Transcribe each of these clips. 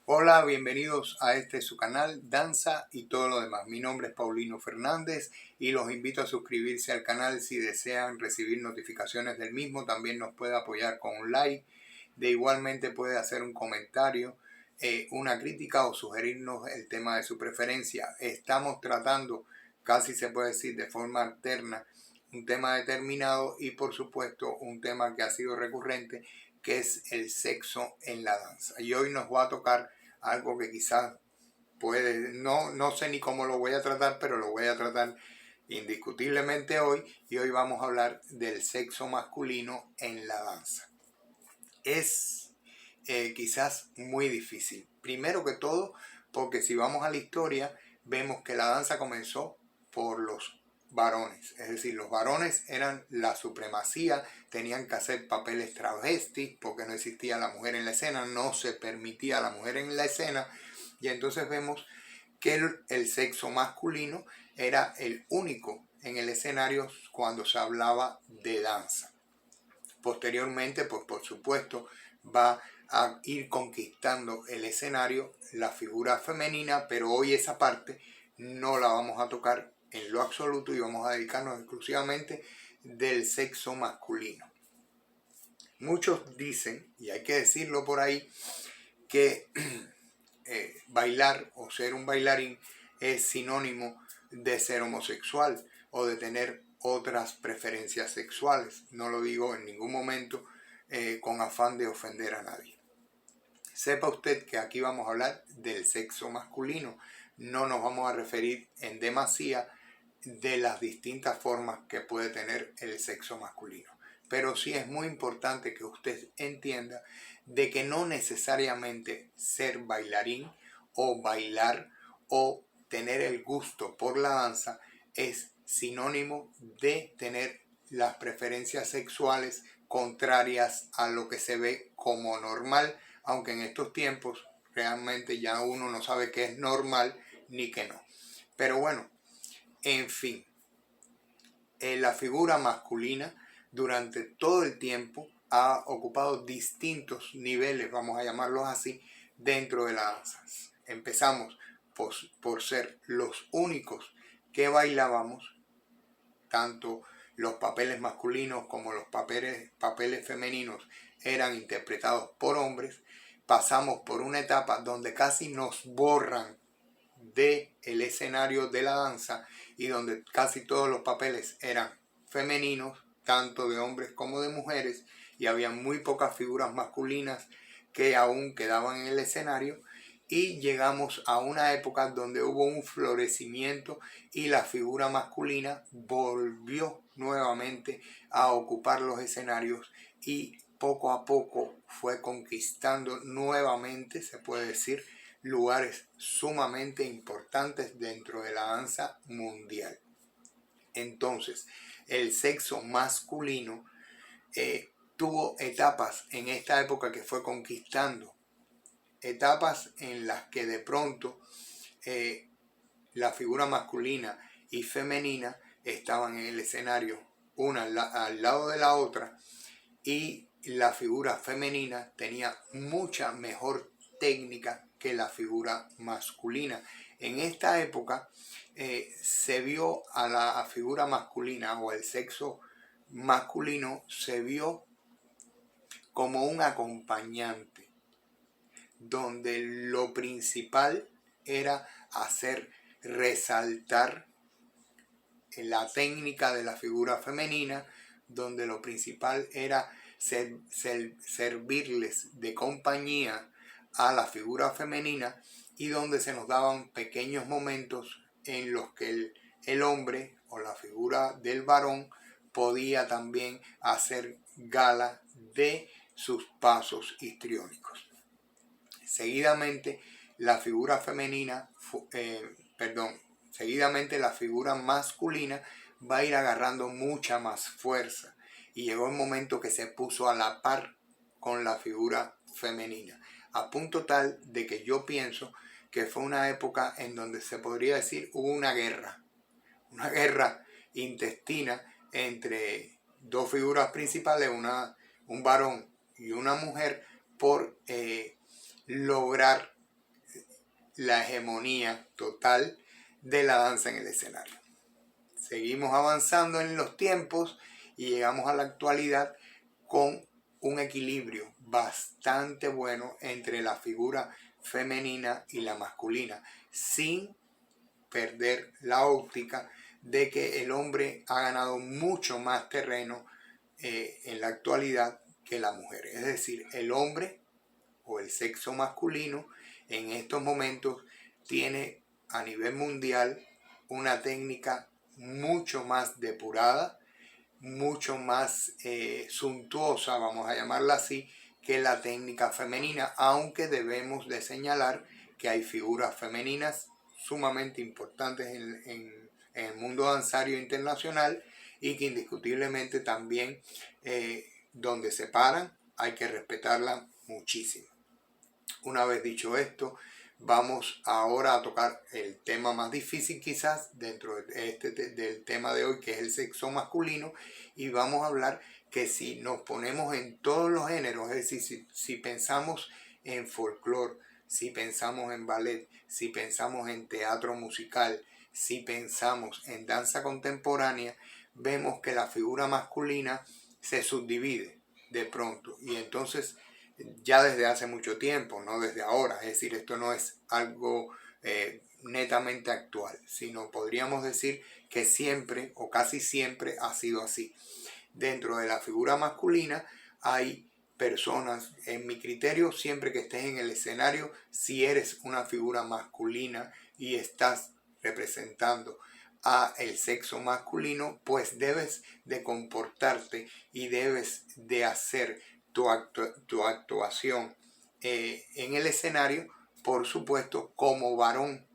Hola, bienvenidos a su canal Danza y todo lo demás. Mi nombre es Paulino Fernández y los invito a suscribirse al canal si desean recibir notificaciones del mismo. También nos puede apoyar con un like. De igualmente puede hacer un comentario, una crítica o sugerirnos el tema de su preferencia. Estamos tratando, casi se puede decir de forma alterna, un tema determinado y por supuesto un tema que ha sido recurrente, que es el sexo en la danza. Y hoy nos va a tocar algo que quizás no sé ni cómo lo voy a tratar, pero lo voy a tratar indiscutiblemente hoy. Y hoy vamos a hablar del sexo masculino en la danza. Es quizás muy difícil. Primero que todo, porque si vamos a la historia, vemos que la danza comenzó por los varones. Es decir, los varones eran la supremacía, tenían que hacer papeles travestis porque no existía la mujer en la escena, no se permitía a la mujer en la escena. Y entonces vemos que el sexo masculino era el único en el escenario cuando se hablaba de danza. Posteriormente, pues por supuesto, va a ir conquistando el escenario la figura femenina, pero hoy esa parte no la vamos a tocar en lo absoluto y vamos a dedicarnos exclusivamente del sexo masculino. Muchos dicen, y hay que decirlo por ahí, que bailar o ser un bailarín es sinónimo de ser homosexual o de tener otras preferencias sexuales. No lo digo en ningún momento con afán de ofender a nadie. Sepa usted que aquí vamos a hablar del sexo masculino. No nos vamos a referir en demasía de las distintas formas que puede tener el sexo masculino. Pero sí es muy importante que usted entienda de que no necesariamente ser bailarín o bailar o tener el gusto por la danza es sinónimo de tener las preferencias sexuales contrarias a lo que se ve como normal, aunque en estos tiempos realmente ya uno no sabe qué es normal ni qué no. Pero bueno, en fin, la figura masculina durante todo el tiempo ha ocupado distintos niveles, vamos a llamarlos así, dentro de la danza. Empezamos por ser los únicos que bailábamos, tanto los papeles masculinos como los papeles femeninos eran interpretados por hombres. Pasamos por una etapa donde casi nos borran del escenario de la danza y donde casi todos los papeles eran femeninos, tanto de hombres como de mujeres, y había muy pocas figuras masculinas que aún quedaban en el escenario. Y llegamos a una época donde hubo un florecimiento y la figura masculina volvió nuevamente a ocupar los escenarios y poco a poco fue conquistando nuevamente, se puede decir, lugares sumamente importantes dentro de la danza mundial. Entonces, el sexo masculino tuvo etapas en esta época que fue conquistando, etapas en las que de pronto la figura masculina y femenina estaban en el escenario una al lado de la otra, y la figura femenina tenía mucha mejor técnica que la figura masculina. En esta época se vio a la figura masculina o el sexo masculino se vio como un acompañante, donde lo principal era hacer resaltar la técnica de la figura femenina, donde lo principal era servirles de compañía a la figura femenina, y donde se nos daban pequeños momentos en los que el hombre o la figura del varón podía también hacer gala de sus pasos histriónicos. Seguidamente la figura femenina, seguidamente la figura masculina va a ir agarrando mucha más fuerza, y llegó el momento que se puso a la par con la figura femenina, a punto tal de que yo pienso que fue una época en donde se podría decir hubo una guerra intestina entre dos figuras principales, un varón y una mujer, por lograr la hegemonía total de la danza en el escenario. Seguimos avanzando en los tiempos y llegamos a la actualidad con un equilibrio bastante bueno entre la figura femenina y la masculina, sin perder la óptica de que el hombre ha ganado mucho más terreno en la actualidad que la mujer. Es decir, el hombre o el sexo masculino en estos momentos tiene a nivel mundial una técnica mucho más depurada, mucho más suntuosa, vamos a llamarla así, que la técnica femenina, aunque debemos de señalar que hay figuras femeninas sumamente importantes en el mundo danzario internacional y que indiscutiblemente también donde se paran hay que respetarla muchísimo. Una vez dicho esto, vamos ahora a tocar el tema más difícil quizás dentro del tema de hoy, que es el sexo masculino, y vamos a hablar que si nos ponemos en todos los géneros, es decir, si pensamos en folclore, si pensamos en ballet, si pensamos en teatro musical, si pensamos en danza contemporánea, vemos que la figura masculina se subdivide de pronto y entonces ya desde hace mucho tiempo, no desde ahora, es decir, esto no es algo netamente actual, sino podríamos decir que siempre o casi siempre ha sido así. Dentro de la figura masculina hay personas, en mi criterio, siempre que estés en el escenario, si eres una figura masculina y estás representando a el sexo masculino, pues debes de comportarte y debes de hacer tu actuación en el escenario, por supuesto, como varón,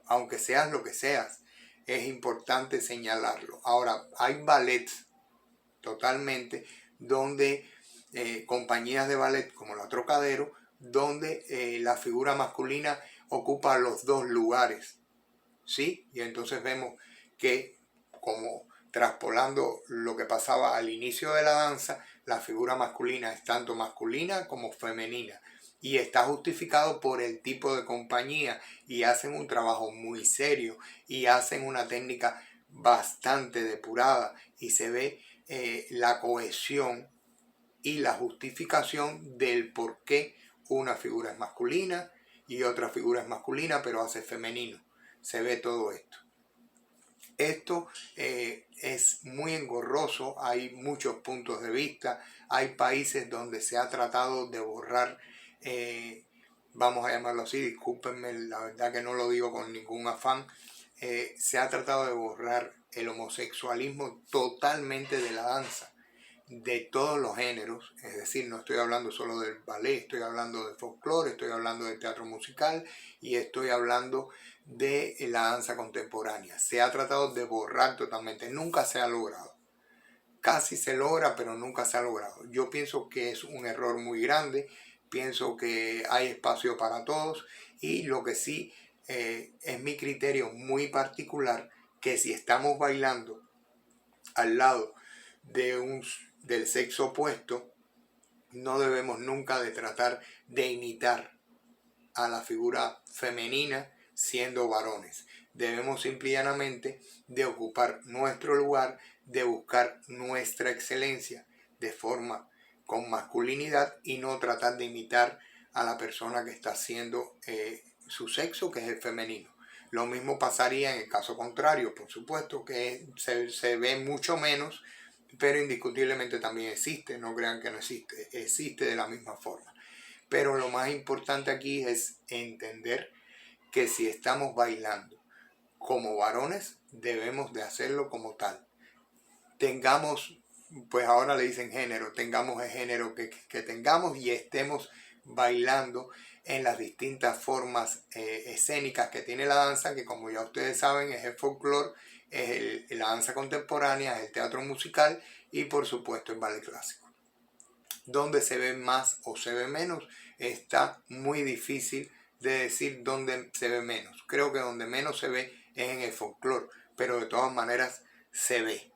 aunque seas lo que seas, es importante señalarlo. Ahora, hay ballets totalmente donde compañías de ballet como la Trocadero, donde la figura masculina ocupa los dos lugares, ¿sí? Y entonces vemos que, como traspolando lo que pasaba al inicio de la danza, la figura masculina es tanto masculina como femenina y está justificado por el tipo de compañía y hacen un trabajo muy serio y hacen una técnica bastante depurada y se ve la cohesión y la justificación del por qué una figura es masculina y otra figura es masculina pero hace femenino. Se ve todo esto. Esto es muy engorroso, hay muchos puntos de vista, hay países donde se ha tratado de borrar, vamos a llamarlo así, discúlpenme, la verdad que no lo digo con ningún afán, se ha tratado de borrar el homosexualismo totalmente de la danza, de todos los géneros, es decir, no estoy hablando solo del ballet, estoy hablando de folclore, estoy hablando de teatro musical y estoy hablando de la danza contemporánea. Se ha tratado de borrar totalmente, nunca se ha logrado. Casi se logra, pero nunca se ha logrado. Yo pienso que es un error muy grande, pienso que hay espacio para todos y lo que sí es mi criterio muy particular, que si estamos bailando al lado del sexo opuesto, no debemos nunca de tratar de imitar a la figura femenina siendo varones. Debemos simple y llanamente de ocupar nuestro lugar, de buscar nuestra excelencia de forma con masculinidad y no tratar de imitar a la persona que está haciendo su sexo, que es el femenino. Lo mismo pasaría en el caso contrario, por supuesto que se ve mucho menos, pero indiscutiblemente también existe, no crean que no existe, existe de la misma forma. Pero lo más importante aquí es entender que si estamos bailando como varones, debemos de hacerlo como tal. Tengamos, pues ahora le dicen género, tengamos el género que tengamos y estemos bailando en las distintas formas escénicas que tiene la danza, que como ya ustedes saben es el folclore, es la danza contemporánea, es el teatro musical y por supuesto el ballet clásico. Donde se ve más o se ve menos, está muy difícil de decir dónde se ve menos. Creo que donde menos se ve es en el folclore, pero de todas maneras se ve.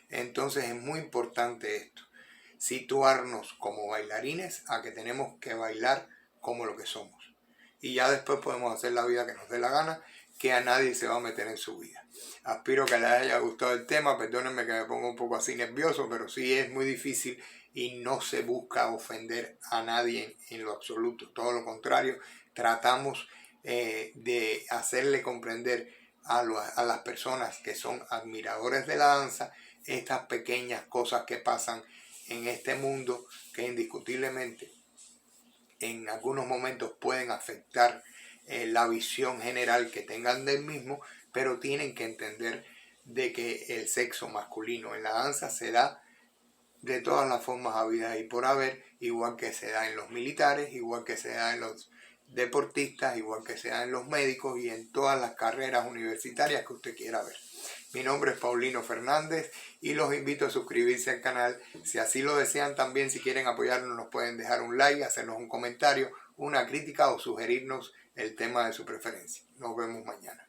Entonces es muy importante esto, situarnos como bailarines a que tenemos que bailar como lo que somos. y ya después podemos hacer la vida que nos dé la gana, que a nadie se va a meter en su vida. Aspiro que les haya gustado el tema, perdónenme que me ponga un poco así nervioso, pero sí es muy difícil y no se busca ofender a nadie en lo absoluto, todo lo contrario, tratamos de hacerle comprender a las personas que son admiradores de la danza estas pequeñas cosas que pasan en este mundo que indiscutiblemente en algunos momentos pueden afectar la visión general que tengan del mismo, pero tienen que entender de que el sexo masculino en la danza se da de todas las formas habidas y por haber, igual que se da en los militares, igual que se da en los deportistas, igual que se da en los médicos y en todas las carreras universitarias que usted quiera ver. Mi nombre es Paulino Fernández y los invito a suscribirse al canal. Si así lo desean también, si quieren apoyarnos, nos pueden dejar un like, hacernos un comentario, una crítica o sugerirnos el tema de su preferencia. Nos vemos mañana.